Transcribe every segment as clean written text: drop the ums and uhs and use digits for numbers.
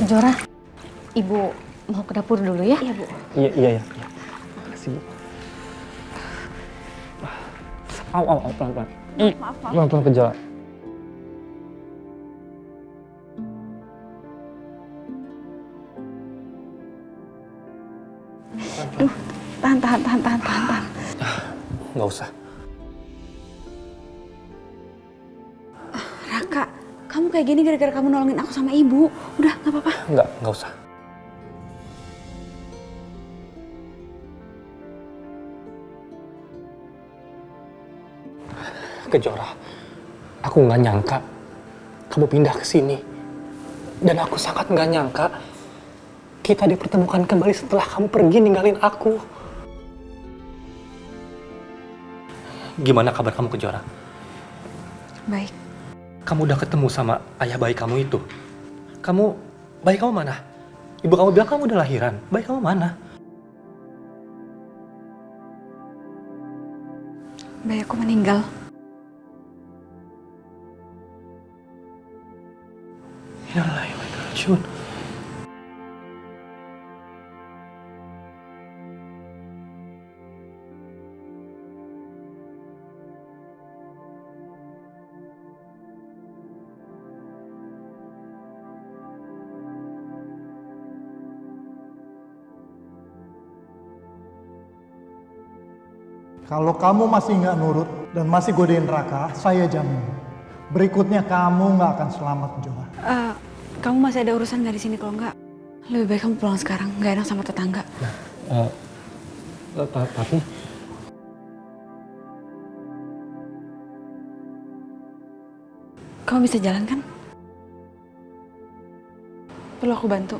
Jora, Ibu mau ke dapur dulu ya? Iya, Bu. Iya. Makasih, Bu. Au, pelan-pelan. Maaf. Pelan-pelan ke jalan. Duh, tahan. Nggak usah. Raka, kamu kayak gini gara-gara kamu nolongin aku sama Ibu. Udah, nggak apa-apa. Nggak usah. Kejora, aku nggak nyangka kamu pindah ke sini. Dan aku sangat nggak nyangka kita dipertemukan kembali setelah kamu pergi ninggalin aku. Gimana kabar kamu, Kejora? Baik. Kamu udah ketemu sama ayah bayi kamu itu? Bayi kamu mana? Ibu kamu bilang kamu udah lahiran. Bayi kamu mana? Bayi aku meninggal. Innalillahi wa inna ilaihi raji'un. Kalau kamu masih nggak nurut dan masih godain Raka, saya jamin berikutnya kamu nggak akan selamat, Jora. Kamu masih ada urusan nggak di sini? Kalau nggak, lebih baik kamu pulang sekarang. Nggak enak sama tetangga. Tapi Kamu bisa jalan kan? Perlu aku bantu?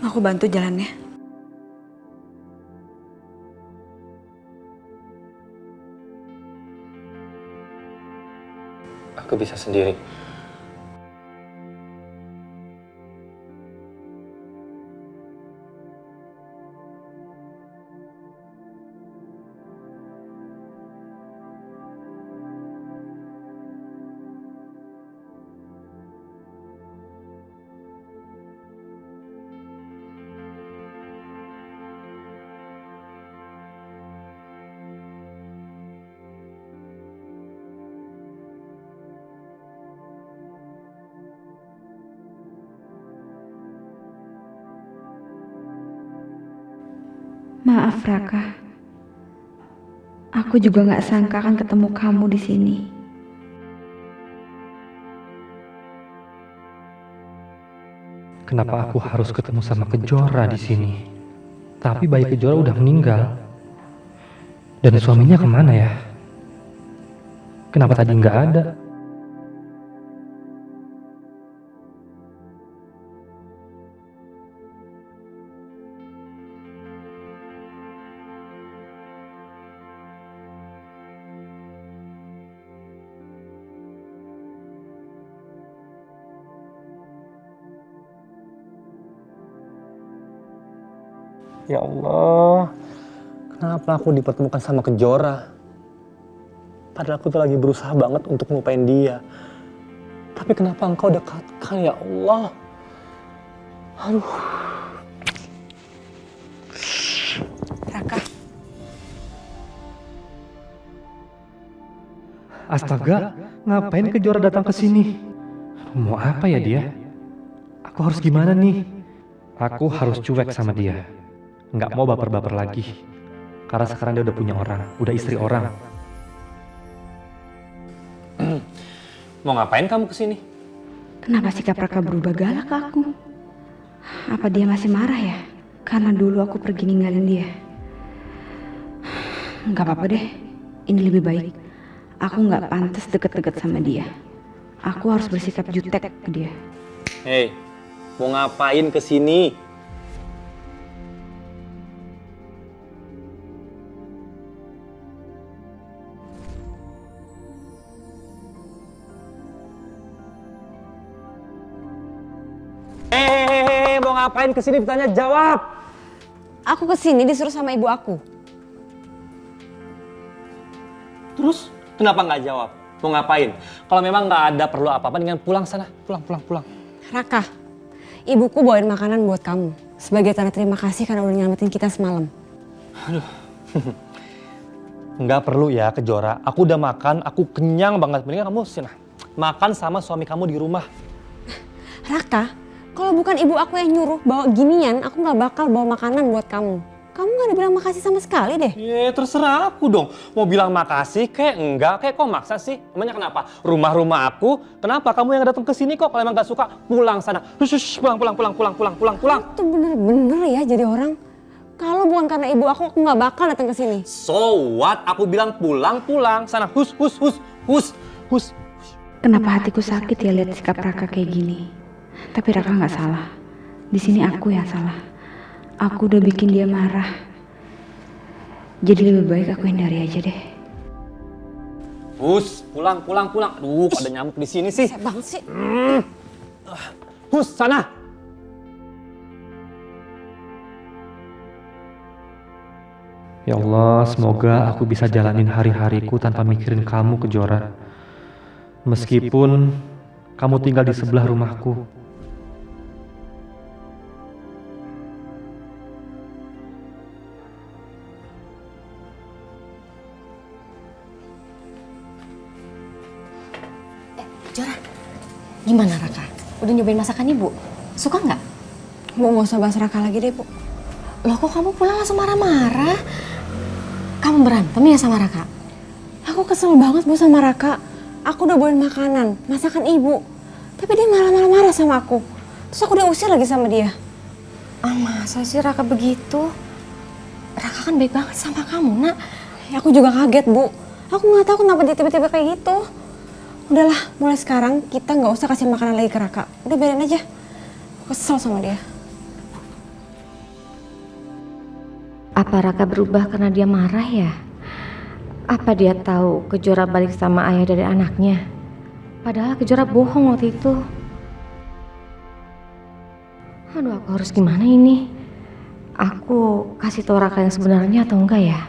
Aku bantu jalannya. aku bisa sendiri. Maaf Raka, aku juga nggak sangka akan ketemu kamu di sini. Kenapa aku harus ketemu sama Kejora di sini? Tapi bayi Kejora udah meninggal. Dan suaminya kemana ya? Kenapa tadi nggak ada? Ya Allah, kenapa aku dipertemukan sama Kejora? Padahal aku tuh lagi berusaha banget untuk ngelupain dia. Tapi kenapa engkau dekatkan, ya Allah? Aduh. Raka, Astaga, ngapain Kejora datang ke sini? Mau apa ya dia? Aku harus gimana nih? Aku harus cuek sama dia. Nggak mau baper-baper lagi. Karena sekarang dia udah punya orang, udah istri orang. Mau ngapain kamu kesini? kenapa sikap Raka berubah galak ke aku? Apa dia masih marah ya? Karena dulu aku pergi ninggalin dia. Nggak apa-apa deh, ini lebih baik. Aku nggak pantas deket-deket sama dia. Aku harus bersikap jutek ke dia. Hei, mau ngapain kesini? Hei, mau ngapain kesini? Ditanya jawab. Aku kesini disuruh sama ibu aku. Terus kenapa nggak jawab? Mau ngapain? Kalau memang nggak ada perlu apa-apa, dengan pulang sana. Pulang. Raka, ibuku bawain makanan buat kamu. Sebagai tanda terima kasih karena udah nyelamatin kita semalam. Nggak perlu ya ke Jora. Aku udah makan, aku kenyang banget. Mendingan kamu sini makan sama suami kamu di rumah. Raka, kalau bukan ibu aku yang nyuruh bawa ginian, aku nggak bakal bawa makanan buat kamu. Kamu nggak ada bilang makasih sama sekali deh. Terserah aku dong. Mau bilang makasih kayak enggak, kayak kok maksa sih? Emangnya kenapa? Rumah aku, kenapa kamu yang datang ke sini kok? Kalau emang nggak suka, pulang sana. Pulang. Itu bener-bener ya jadi orang. Kalau bukan karena ibu aku nggak bakal datang ke sini. So what? Aku bilang pulang. Sana, hus. Kenapa hatiku sakit ya lihat sikap Raka kayak gini? Tapi Raka nggak salah. Di sini aku yang salah. Aku udah bikin dia marah. Jadi lebih baik aku hindari aja deh. Hus, pulang. Aduh, kok ada nyamuk di sini sih? Saya banget sih. Hus, sana. Ya Allah, semoga aku bisa jalanin hari-hariku tanpa mikirin kamu ke Jora. Meskipun kamu tinggal di sebelah rumahku. Jora, gimana Raka? Udah nyobain masakan ibu? Suka nggak? Bu, nggak usah bahas Raka lagi deh, Bu. Loh kok kamu pulang langsung marah-marah? Kamu berantem ya sama Raka? Aku kesel banget, Bu, sama Raka. Aku udah bawain makanan, masakan ibu. Tapi dia malah marah-marah sama aku. Terus aku diusir lagi sama dia. Ah, masa sih Raka begitu? Raka kan baik banget sama kamu, nak. Ya, aku juga kaget, Bu. Aku nggak tahu kenapa dia tiba-tiba kayak gitu. Udahlah, mulai sekarang kita nggak usah kasih makanan lagi ke Raka. Udah biarin aja. Aku kesel sama dia. Apa Raka berubah karena dia marah ya? Apa dia tahu Kejora balik sama ayah dari anaknya? Padahal Kejora bohong waktu itu. Aduh, aku harus gimana ini? Aku kasih tahu Raka yang sebenarnya atau enggak ya?